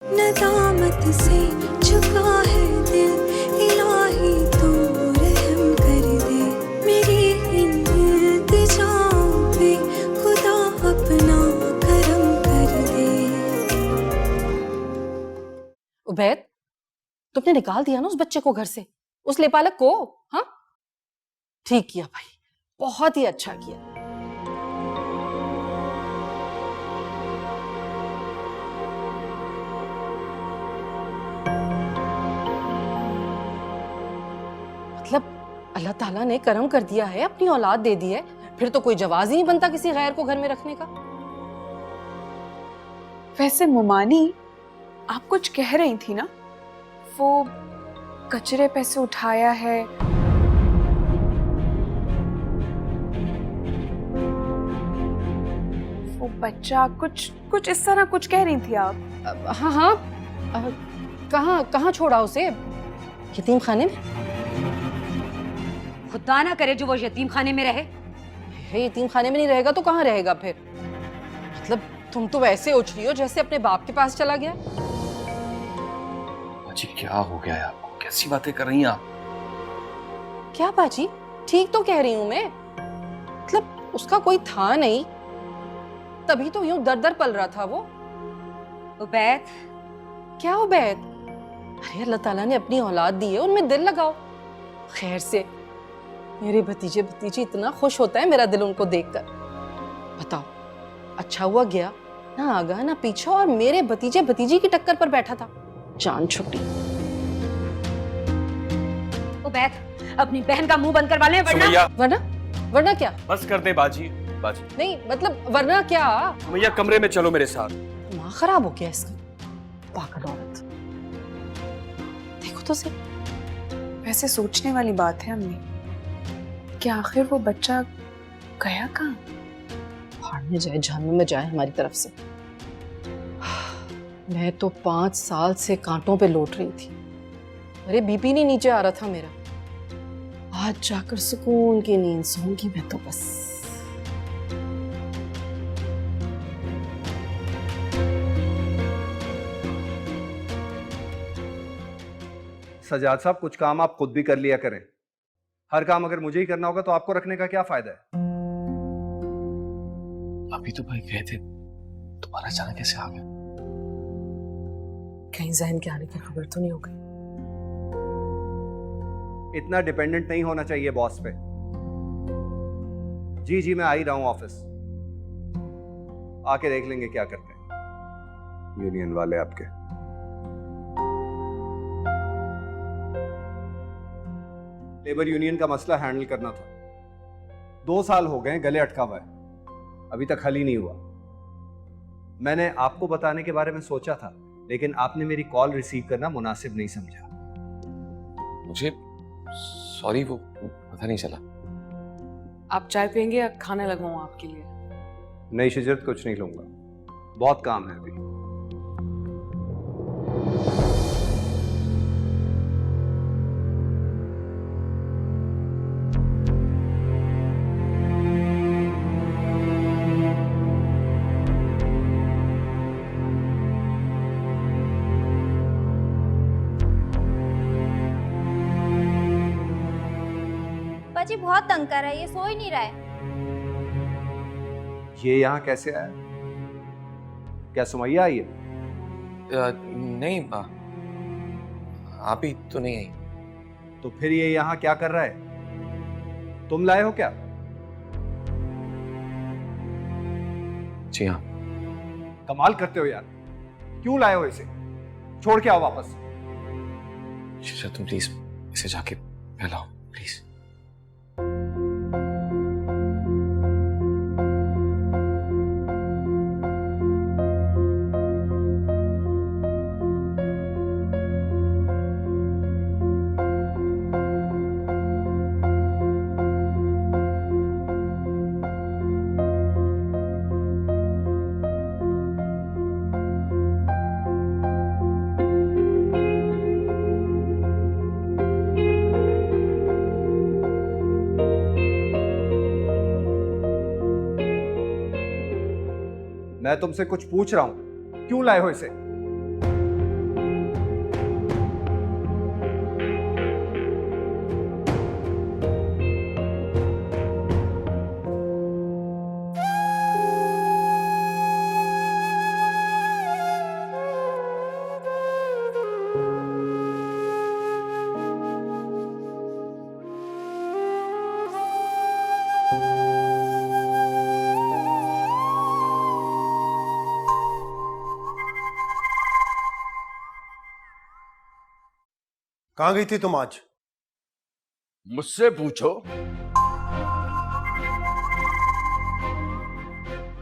नदामत से झुका है दिल, इलाही तू रहम कर दे, मेरी इन इल्तिजाओं पे खुदा अपना करम कर दे। उबैद, तुमने निकाल दिया ना उस बच्चे को घर से, उस लेपालक को। हाँ, ठीक किया भाई, बहुत ही अच्छा किया। मतलब अल्लाह ताला ने करम कर दिया है, अपनी औलाद दे दी है, फिर तो कोई जवाज ही नहीं बनता किसी गैर को घर में रखने का। वैसे मुमानी, आप कुछ कह रही थी ना, वो कचरे पे से उठाया है, वो बच्चा कुछ इस तरह कुछ कह रही थी आप। हाँ हाँ, कहाँ कहाँ छोड़ा उसे? यतीम खाने में? खुदा ना करे जो वो यतीम खाने में रहे। यतीम खाने में नहीं रहेगा तो कहाँ रहेगा फिर? मतलब तुम तो वैसे उछली हो जैसे अपने बाप के पास चला गया। बाजी क्या हो गया है आपको? कैसी बातें कर रही हैं आप? क्या बाजी, ठीक तो कह रही हूं मैं। मतलब उसका कोई था नहीं, तभी तो यूं दर दर पल रहा था वो। उबैद, क्या उबैद? अरे अल्लाह ताला ने अपनी औलाद दी है, उनमें दिल लगाओ खैर से। मेरे भतीजे भतीजी इतना खुश होता है मेरा दिल उनको देखकर। बताओ, अच्छा हुआ गया, ना आगा ना पीछा, और मेरे भतीजे भतीजी की टक्कर पर बैठा था। जान छुट्टी। उबैद, अपनी बहन का मुंह बंद करवा ले, वरना वरना वरना क्या? बस कर दे बाजी, बाजी। नहीं मतलब वरना क्या? सुमैया कमरे में चलो मेरे साथ। दिमाग खराब हो गया इसका, पागल औरत। देखो तो सही। वैसे सोचने वाली बात है अम्मी, कि आखिर वो बच्चा गया कहाँ? भाड़ में जाए, जहन्नुम में जाए हमारी तरफ से। मैं तो 5 साल से कांटों पे लौट रही थी, अरे बीपी नहीं नीचे आ रहा था मेरा। आज जाकर सुकून की नींद सोऊंगी मैं तो बस। सजाद साहब, कुछ काम आप खुद भी कर लिया करें। हर काम अगर मुझे ही करना होगा तो आपको रखने का क्या फायदा है? अभी तो भाई गए थे, तुम्हारा अचानक कैसे आ गया? कहीं जहन के आने की खबर तो नहीं हो गई? इतना डिपेंडेंट नहीं होना चाहिए बॉस पे। जी जी, मैं आ ही रहा हूं ऑफिस, आके देख लेंगे क्या करते हैं यूनियन वाले आपके। लेबर यूनियन का मसला हैंडल करना था। 2 साल हो गए, गले अटका हुआ है, अभी तक हल ही नहीं हुआ। मैंने आपको बताने के बारे में सोचा था, लेकिन आपने मेरी कॉल रिसीव करना मुनासिब नहीं समझा। मुझे सॉरी, वो पता नहीं चला। आप चाय पियेंगे या खाना लगाऊं आपके लिए? नहीं शिजरत, कुछ नहीं लूंगा, बहुत काम है अभी। पाजी बहुत तंग कर रहा है, ये सो ही नहीं रहा है। ये यहाँ कैसे आया? क्या सुमैया आई है? नहीं, आप ही तो नहीं आई। तो फिर ये यहाँ क्या कर रहा है? तुम लाए हो क्या? जी हाँ। कमाल करते हो यार, क्यों लाए हो इसे? छोड़ के आओ वापस। शिशा, तुम प्लीज इसे जाके फैलाओ प्लीज। मैं तुमसे कुछ पूछ रहा हूं, क्यों लाए हो इसे? कहां गई थी तुम आज? मुझसे पूछो।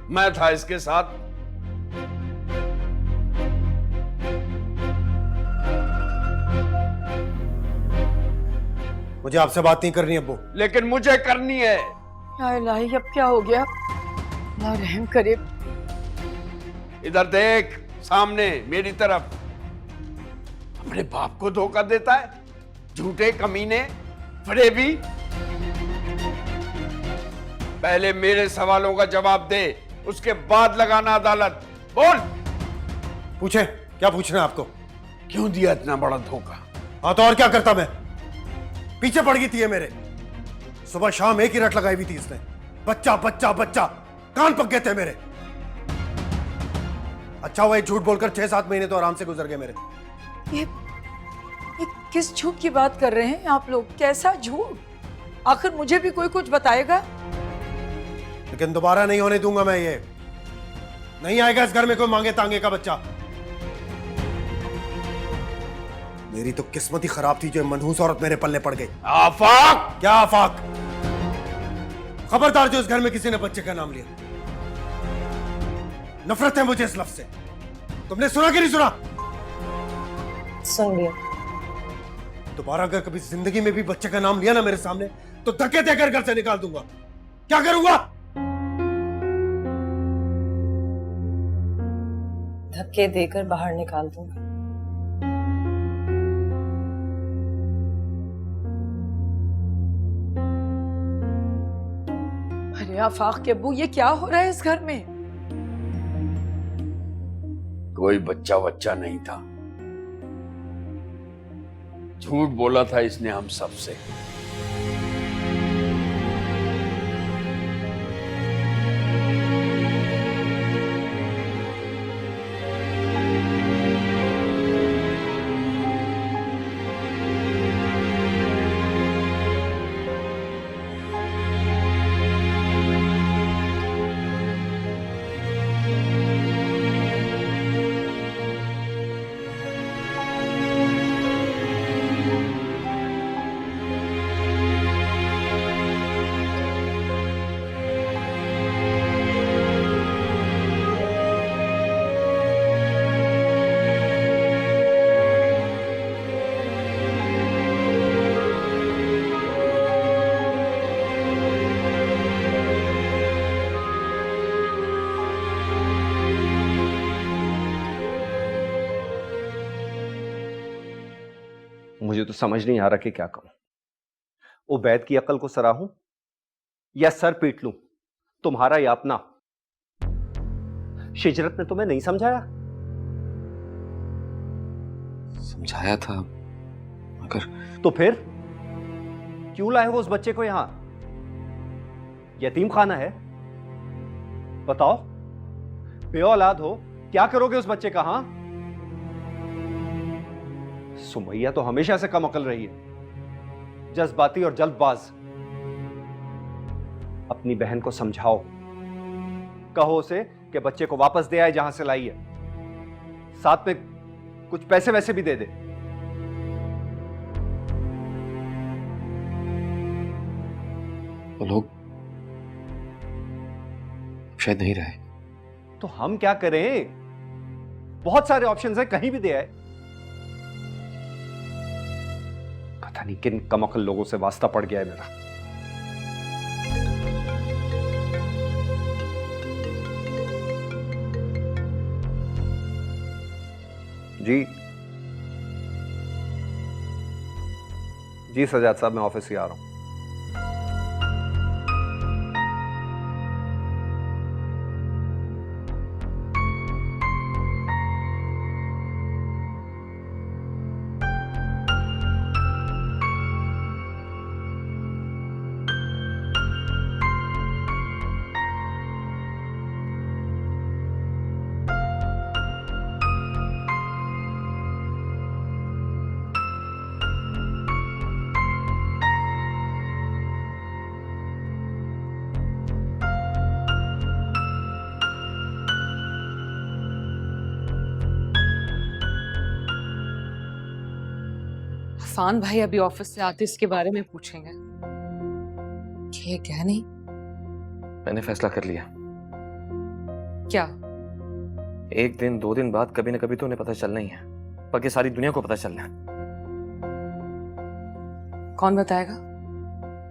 मैं था इसके साथ। मुझे आपसे बात नहीं करनी अब्बू। लेकिन मुझे करनी है। या इलाही, अब क्या हो गया? अल्लाह रहम करे। इधर देख, सामने मेरी तरफ। अपने बाप को धोखा देता है, झूठे कमीने, फरेबी। पहले मेरे सवालों का जवाब दे, उसके बाद लगाना अदालत। बोल। पूछे, क्या पूछना है आपको? क्यों दिया इतना बड़ा धोखा? हाँ तो और क्या करता मैं? पीछे पड़ गई थी ये मेरे। सुबह शाम एक ही रट लगाई हुई थी इसने। बच्चा बच्चा बच्चा, कान पक गए थे मेरे। अच्छा हुआ झूठ बोलकर 6-7 महीने तो आराम से गुजर गए मेरे। ये किस झूठ की बात कर रहे हैं आप लोग? कैसा झूठ? आखिर मुझे भी कोई कुछ बताएगा? लेकिन दोबारा नहीं होने दूंगा मैं ये। नहीं आएगा इस घर में कोई मांगे तांगे का बच्चा। मेरी तो किस्मत ही खराब थी जो मनहूस औरत मेरे पल्ले पड़ गई। आफाक! क्या आफाक? खबरदार जो इस घर में किसी ने बच्चे का नाम लिया। नफरत है मुझे इस लफ्ज से। तुमने सुना कि नहीं सुना? सुन लिया। दोबारा अगर कभी जिंदगी में भी बच्चे का नाम लिया ना मेरे सामने तो धक्के देकर घर से निकाल दूंगा। क्या करूंगा? धक्के देकर बाहर निकाल दूंगा। अरे आफाक के अब्बू, ये क्या हो रहा है इस घर में? कोई बच्चा नहीं था। झूठ बोला था इसने हम सबसे। मुझे तो समझ नहीं आ रहा कि क्या कहूं। उबैद की अकल को सराहूं या सर पीट लूं? तुम्हारा या अपना? शिजरत ने तुम्हें नहीं समझाया? समझाया था, मगर तो फिर क्यों लाए हो उस बच्चे को यहां? यतीम खाना है? बताओ, बे औलाद हो, क्या करोगे उस बच्चे का? हां, सुमैया तो हमेशा से कम अकल रही है, जज्बाती और जल्दबाज। अपनी बहन को समझाओ, कहो उसे कि बच्चे को वापस दे आए जहां से लाई है, साथ में कुछ पैसे वैसे भी दे दे। वो लोग शायद नहीं रहे। तो हम क्या करें? बहुत सारे ऑप्शंस हैं, कहीं भी दे आए। पता नहीं किन कमअकल लोगों से वास्ता पड़ गया है मेरा। जी जी सजाद साहब, मैं ऑफिस से आ रहा हूं। इरफान भाई अभी ऑफिस से आते इसके बारे में पूछेंगे। ठीक है नहीं? मैंने फैसला कर लिया। क्या? 1 दिन 2 दिन बाद कभी ना कभी तो उन्हें पता चलना ही है, बल्कि सारी दुनिया को पता चलना है। कौन बताएगा?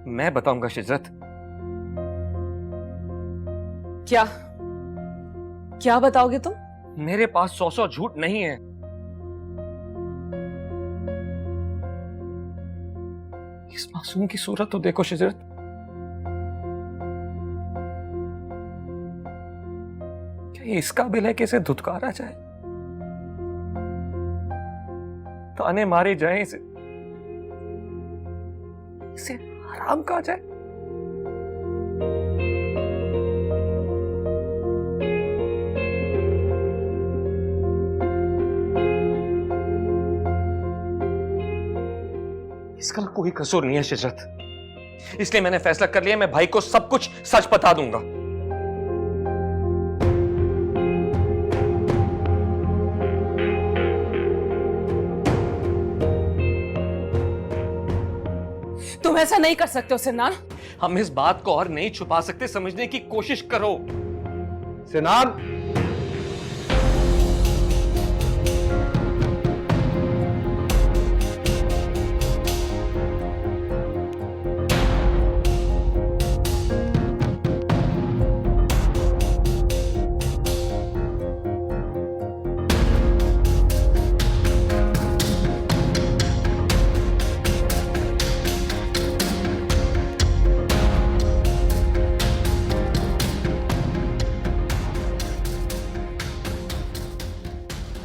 मैं बताऊंगा शिजरत। क्या? क्या बताओगे तुम? मेरे पास 100 झूठ नहीं है। इस मासूम की सूरत तो देखो शिजरत। क्या ये इस काबिल है कि इसे धुतकारा जाए, ताने मारे जाए, इसे हराम कहा जाए? इसका कोई कसूर नहीं है शिजरत, इसलिए मैंने फैसला कर लिया, मैं भाई को सब कुछ सच बता दूंगा। तुम ऐसा नहीं कर सकते हो सिनान। हम इस बात को और नहीं छुपा सकते, समझने की कोशिश करो। सिनान,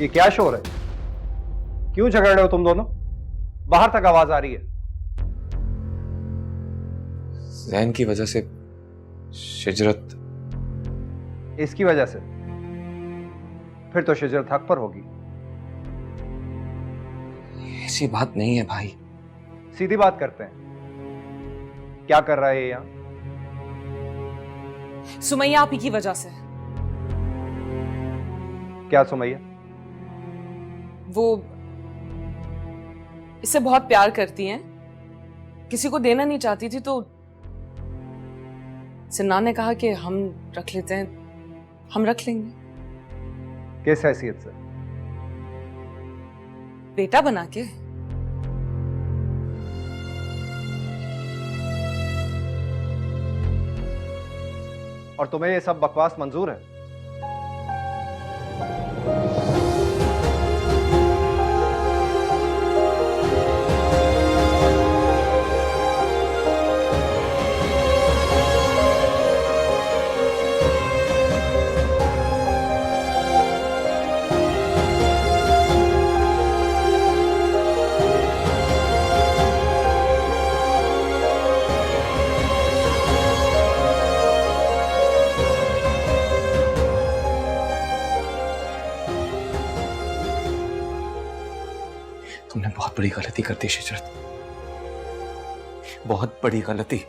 ये क्या शोर है? क्यों झगड़ रहे हो तुम दोनों? बाहर तक आवाज आ रही है। जैन की वजह से शिजरत। इसकी वजह से? फिर तो शिजरत हक पर होगी। ऐसी बात नहीं है भाई। सीधी बात करते हैं, क्या कर रहा है यहां? सुमैया आप ही की वजह से। क्या सुमैया? वो इससे बहुत प्यार करती हैं, किसी को देना नहीं चाहती थी, तो सिन्नान ने कहा कि हम रख लेते हैं। हम रख लेंगे। किस हैसियत से? बेटा बना के। और तुम्हें ये सब बकवास मंजूर है? तुमने बहुत बड़ी गलती कर दी शिजरत, बहुत बड़ी गलती।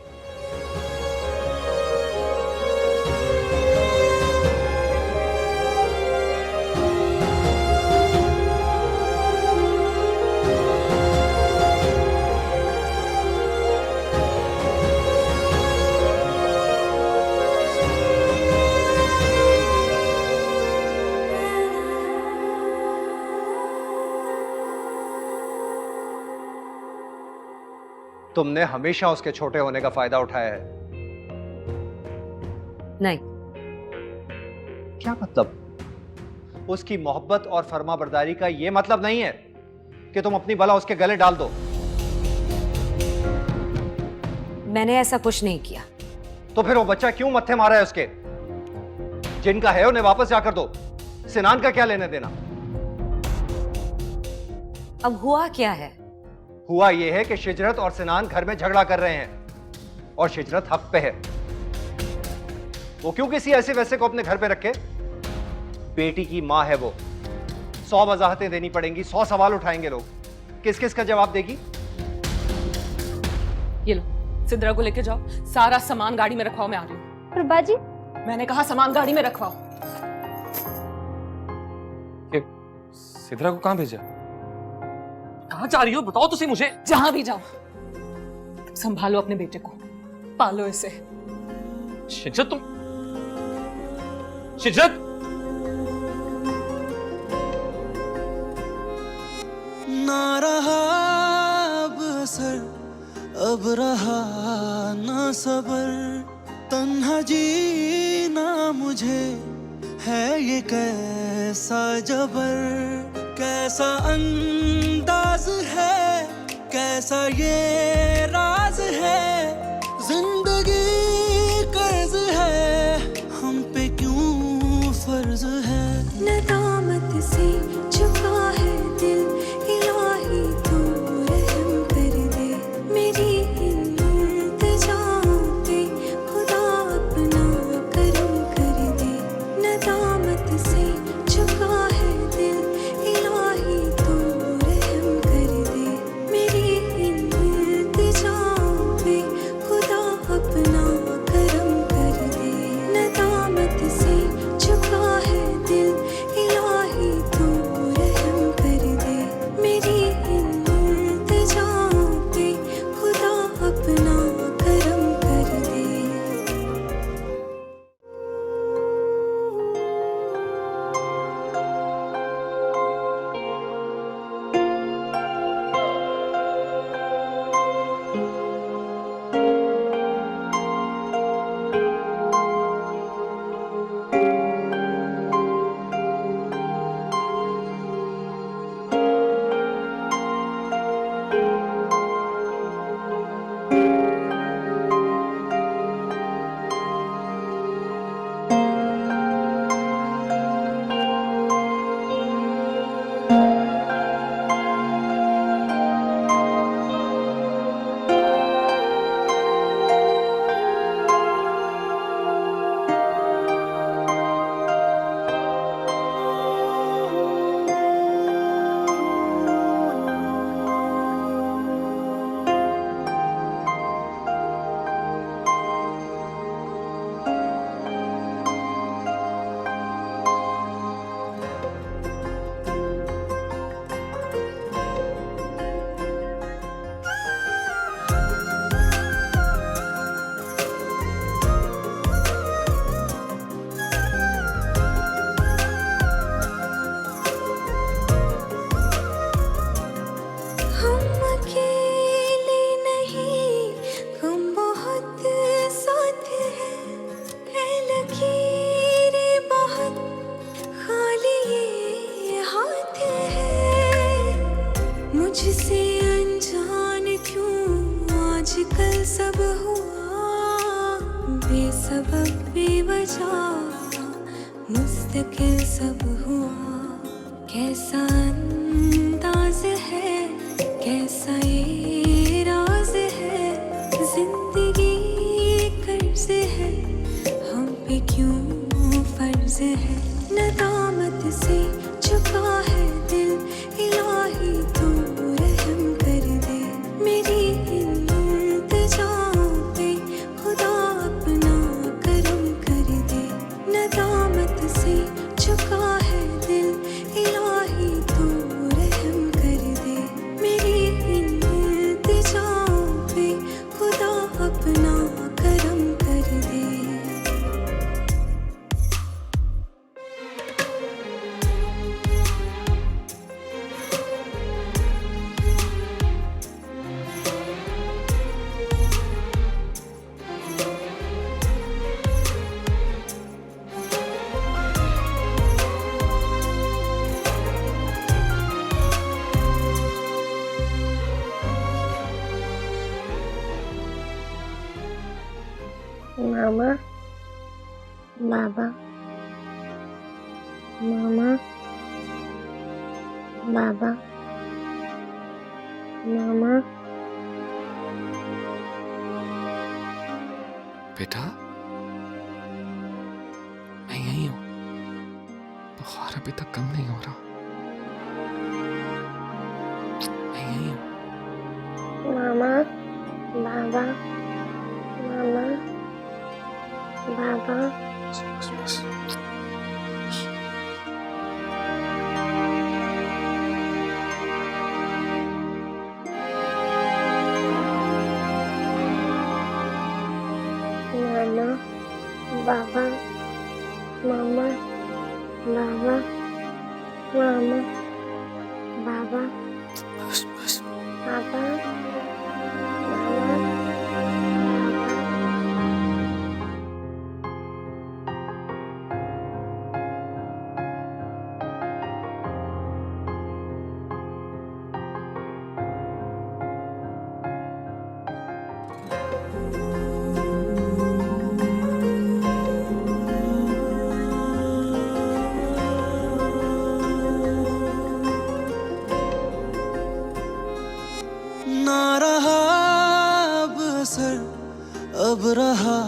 तुमने हमेशा उसके छोटे होने का फायदा उठाया है। नहीं। क्या मतलब? उसकी मोहब्बत और फर्माबरदारी का यह मतलब नहीं है कि तुम अपनी बला उसके गले डाल दो। मैंने ऐसा कुछ नहीं किया। तो फिर वो बच्चा क्यों मत्थे मारा है उसके? जिनका है उन्हें वापस जाकर दो। सिनान का क्या लेने देना? अब हुआ क्या है? हुआ यह है कि शिजरत और सिनान घर में झगड़ा कर रहे हैं और शिजरत हक पे है। वो क्यों किसी ऐसे वैसे को अपने घर पे रखे? बेटी की मां है वो। 100 वजाहतें देनी पड़ेंगी, 100 सवाल उठाएंगे लोग। किस किस का जवाब देगी? ये लो, सिद्रा को लेके जाओ, सारा सामान गाड़ी में रखवाओ, मैं आ रही हूँ। पर बाजी, मैंने कहा सामान गाड़ी में रखवाओ। सिद्रा को कहां भेजा? कहाँ जा रही हो बताओ तो सही मुझे। जहां भी जाओ संभालो अपने बेटे को, पालो इसे। शिजत तुम, शिजत ना रहा अब असर, अब रहा ना सबर, तन्हा जीना मुझे है ये कैसा जबर, कैसा अंदाज है, कैसा ये राज है, जिंदगी कर्ज है, हम पे क्यों फर्ज है। नदामत से झुका है दिल, इलाही तू रहम कर दे, मेरी इल्तिजाओं पे खुदा अपना करम कर दे। नदामत से झुका है दिल, इलाही तू रहम कर दे, मेरी इल्तिजाओं पे खुदा अपना करम कर दे। नदामत से झुका है दिल, इलाही तू रहम कर दे, मेरी इल्तिजाओं पे खुदा अपना करम कर दे। हम अकेले नहीं, हम बहुत साथ हैं, लकीरें बहुत खाली ये हाथ है। मुझसे अनजान क्यों आजकल सब हुआ, बेसबब बेवजह मुस्तकिल सब हुआ। कैसा अंदाज है, कैसा ये राज है, जिंदगी कर्ज है, हम पे क्यों फर्ज है। नदामत से झुका है दिल, इलाही तू रहम कर दे, मेरी इल्तिजाओं पे खुदा अपना करम कर दे। नदामत से झुका है दिल, इलाही तू रहम कर दे, मेरी इल्तिजाओं पे खुदा अपना करम कर दे। मामा, बाबा, मामा, बाबा, मामा। बेटा मैं यही हूं, बुखार अभी तक कम नहीं हो रहा, मैं यही हूं। मामा, बाबा, मामा, बाबा। बस बस। बाबा मामा बाबा मामा बाबा पापा मामा ना रहा अब असर, अब रहा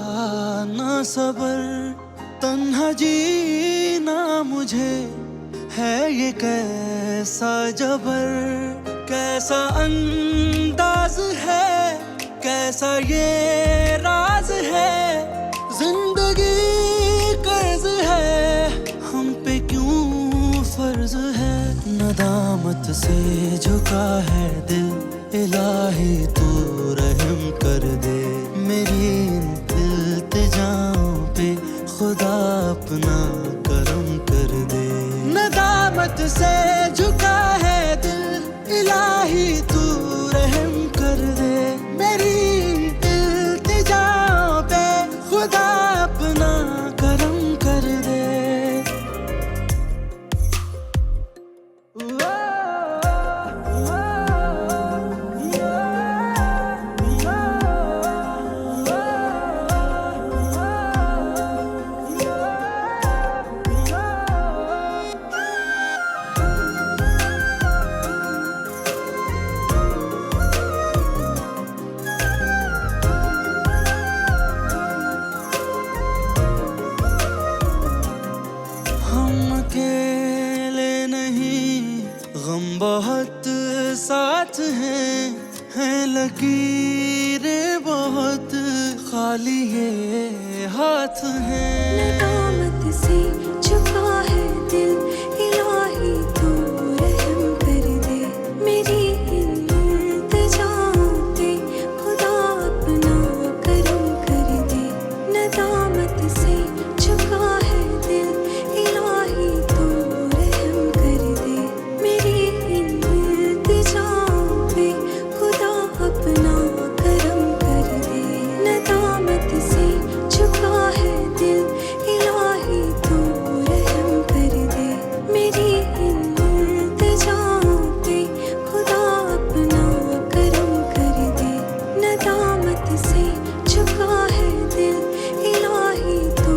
ना सबर, तन्हा जीना मुझे है ये कैसा जबर, कैसा अंदाज है, कैसा ये राज है, जिंदगी कर्ज है, हम पे क्यों फर्ज है, नदामत से झुका है दिल, इलाही तू रहम कर दे, मेरी इल्तिजाओं पे खुदा अपना करम कर दे, नदामत से झुका है दिल, इलाही तू रहम कर दे, मेरी इल्तिजाओं पे खुदा अपना करम कर दे। अकेले नहीं, गम बहुत साथ हैं लकीरें बहुत, खाली ये हाथ हैं। नदामत से झुका है दिल, इलाही तू रहम कर दे, मेरी इल्तिजाओं पे खुदा अपना करम कर दे, नदामत से झुका है दिल, इलाही तू रहम कर दे, मेरी इल्तिजाओं पे खुदा अपना करम कर दे, नदामत से झुका है दिल, इलाही तू रहम कर दे, मेरी इल्तिजाओं पे खुदा अपना करम कर दे, नदामत से झुका है दिल, इलाही तू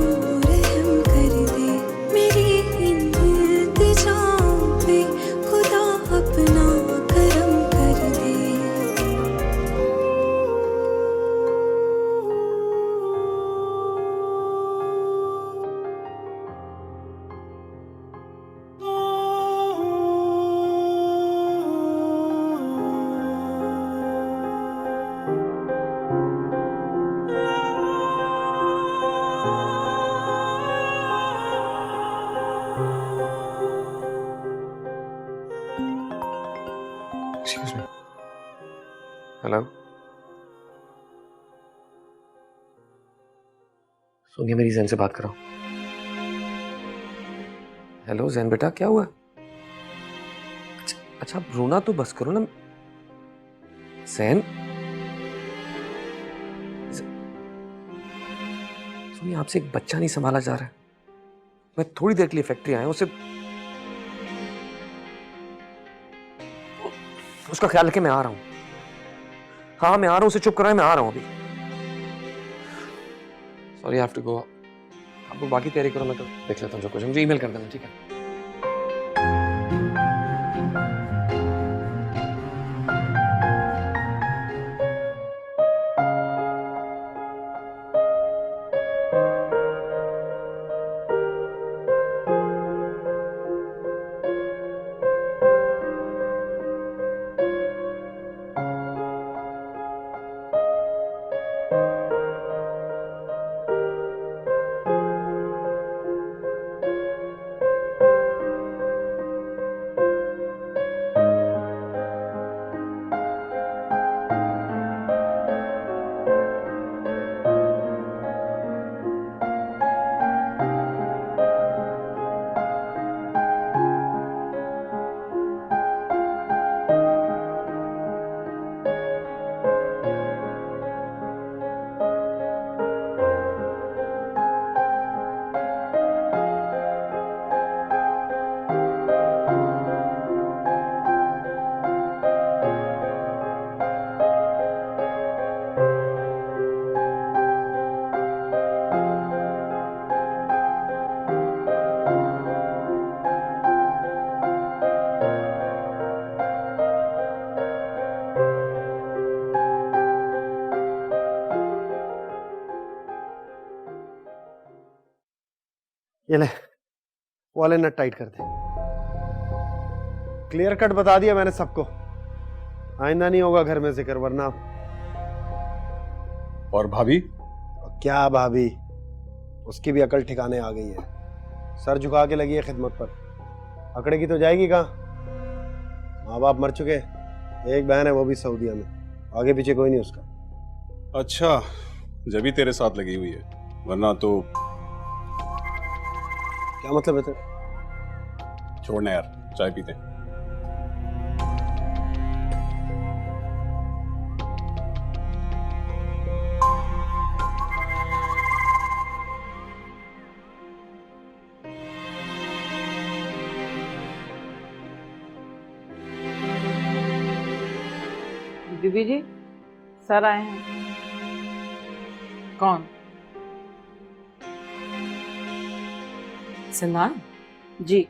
रहम कर दे, मेरी इल्तिजाओं पे खुदा अपना करम कर दे। Excuse me. हेलो सोनिया, मेरी जैन से बात कराओ। हेलो जैन बेटा, क्या हुआ? अच्छा आप रोना तो बस करो ना। जैन, सोनिया आपसे एक बच्चा नहीं संभाला जा रहा है। मैं थोड़ी देर के लिए फैक्ट्री आया हूं, उसे उसका ख्याल रखे। मैं आ रहा हूं। हाँ मैं आ रहा हूं, उसे चुप कराए, मैं आ रहा हूं अभी। Sorry, I have to go. आप लोग बाकी तैयारी करो, मैं तो देख लेता हूँ जो कुछ। मुझे ईमेल कर देना, ठीक है? ये ले, वाले नट टाइट कर दे। क्लियर कट बता दिया मैंने सबको, आइंदा नहीं होगा घर में जिक्र, वरना। और भाभी? क्या भाभी, उसकी भी अकल ठिकाने आ गई है, सर झुका के लगी है खिदमत पर। अकड़ेगी तो जाएगी कहाँ? माँ बाप मर चुके, एक बहन है वो भी सऊदीया में, आगे पीछे कोई नहीं उसका। अच्छा, जब भी तेरे साथ लगी हुई है, वरना तो। क्या मतलब है तेरा? छोड़ना यार, चाय पीते हैं। बीबी जी, सर आए हैं। कौन? सिन्हा जी।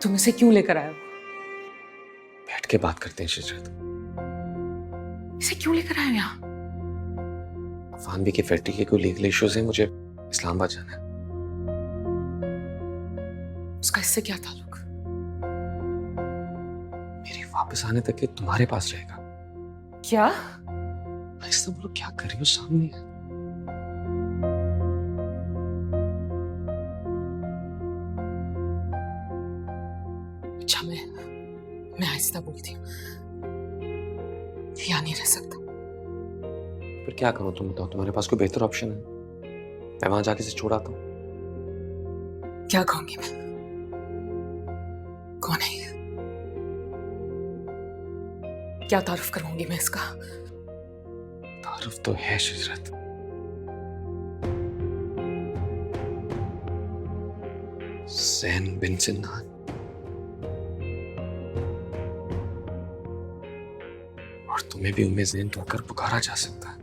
तुम इसे क्यों लेकर आए हो? बैठ के बात करते हैं शिजरत। इसे क्यों लेकर आए हो यहाँ? अफान भी की फैक्ट्री के कोई लीगल इश्यूज हैं, मुझे इस्लामाबाद जाना है। उसका इससे क्या ताल्लुक? मेरे वापस आने तक ये तुम्हारे पास रहेगा। क्या? ऐसा बोलो, क्या कर रही हो? सामने है। अच्छा, मैं आहिस्ता बोलती हूँ, यहाँ नहीं रह सकता। फिर क्या करूं? तुम बताओ, तुम्हारे पास कोई बेहतर ऑप्शन है? मैं वहां जाके से छोड़ाता हूँ। क्या कहूंगी मैं? कौन है ये? क्या तारुफ करूंगी मैं इसका? तारुफ तो है शिजरत। ज़ैन बिन सिन्नान। और तुम्हें भी उम्मे ज़ैन कहकर पुकारा जा सकता है।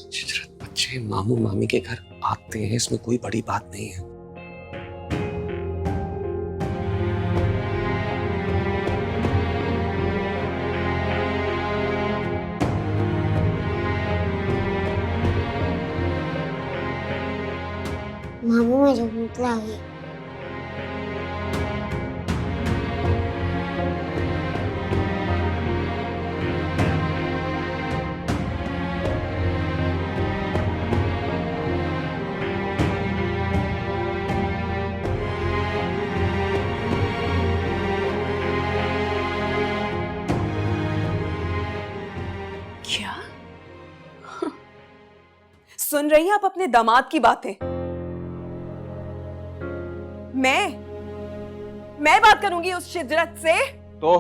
शिजरत, बच्चे मामू मामी के घर आते हैं, इसमें कोई बड़ी बात नहीं है। मामू मुझे भूख लगी। क्या? सुन रही हैं आप अपने दामाद की बातें? मैं बात करूंगी उस शिजरत से। तो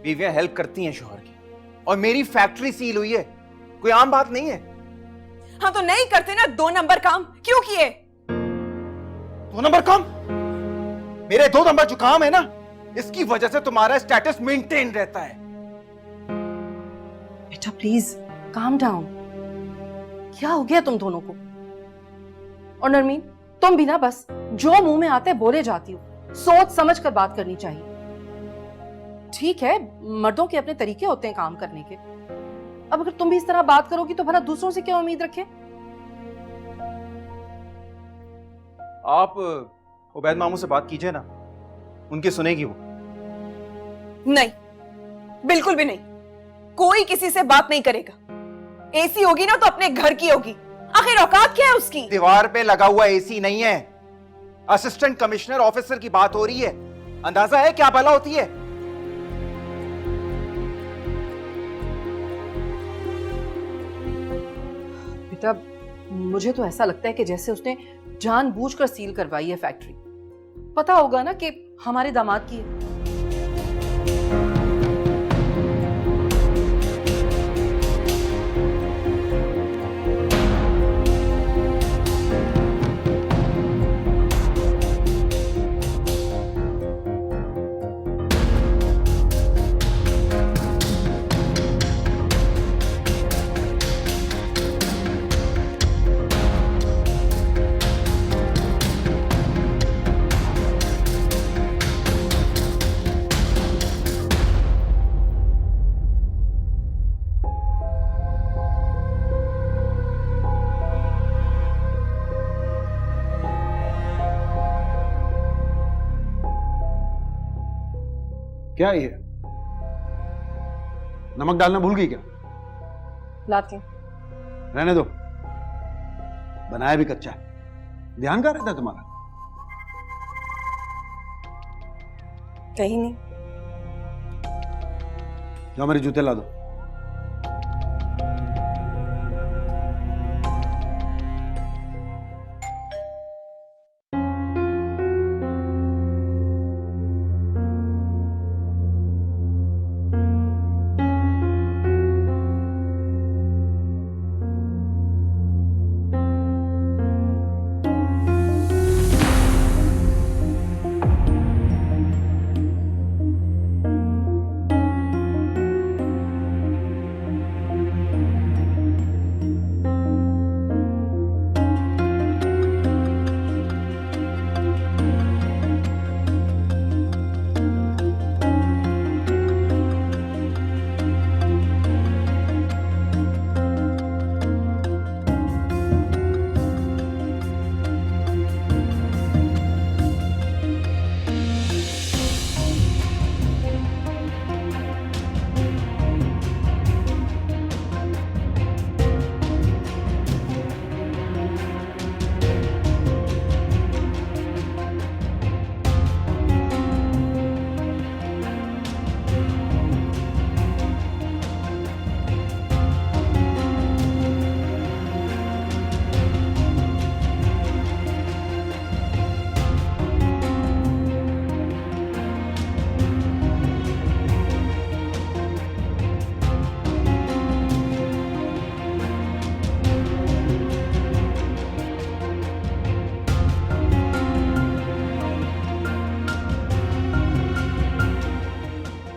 बीवियां हेल्प करती हैं शोहर की, और मेरी फैक्ट्री सील हुई है, कोई आम बात नहीं है। हाँ तो नहीं करते ना 2 नंबर काम, क्यों किए? 2 नंबर काम? मेरे 2 नंबर जो काम है ना, इसकी वजह से तुम्हारा स्टेटस मेंटेन रहता है। बेटा प्लीज काम डाउन। क्या हो गया तुम दोनों को? और नरमीन तुम भी ना बस जो मुंह में आते बोले जाती हो, सोच समझ कर बात करनी चाहिए। ठीक है, मर्दों के अपने तरीके होते हैं काम करने के। अब अगर तुम भी इस तरह बात करोगी तो भला दूसरों से क्या उम्मीद रखे? आप उबैद मामू से बात कीजिए ना, उनकी सुनेगी वो। नहीं, बिल्कुल भी नहीं। कोई किसी से बात नहीं करेगा। एसी होगी ना तो अपने घर की होगी। आखिर औकात क्या है उसकी? दीवार पे लगा हुआ एसी नहीं है, असिस्टेंट कमिश्नर ऑफिसर की बात हो रही है। अंदाजा है क्या बला होती है? बेटा मुझे तो ऐसा लगता है कि जैसे उसने जानबूझकर सील करवाई है फैक्ट्री। पता होगा ना कि हमारे दामाद की है। क्या ये नमक डालना भूल गई क्या? लाती रहने दो, बनाया भी कच्चा है। ध्यान कहाँ रहता है तुम्हारा? कहीं नहीं। जाओ मेरे जूते ला दो।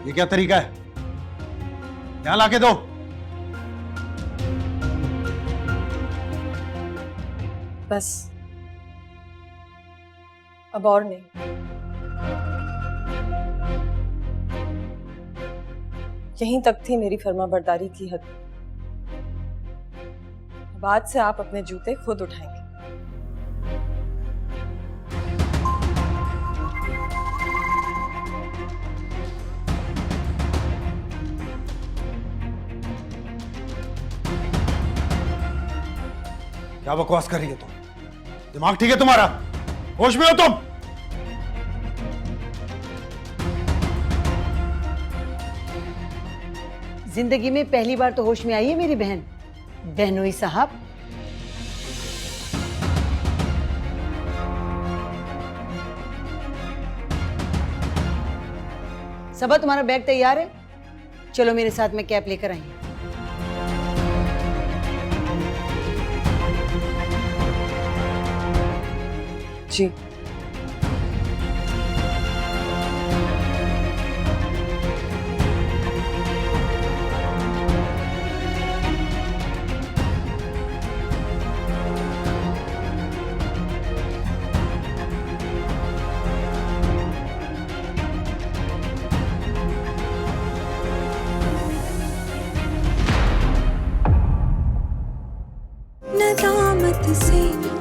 ये क्या तरीका है? यहां लाके दो। बस अब और नहीं। यहीं तक थी मेरी फर्माबरदारी की हद। बाद से आप अपने जूते खुद उठाएंगे। क्या बकवास कर रही है तुम? दिमाग ठीक है तुम्हारा? होश में हो तुम? जिंदगी में पहली बार तो होश में आई है मेरी बहन बहनोई साहब। सबा तुम्हारा बैग तैयार है? चलो मेरे साथ में कैप लेकर आई। जी रहमत से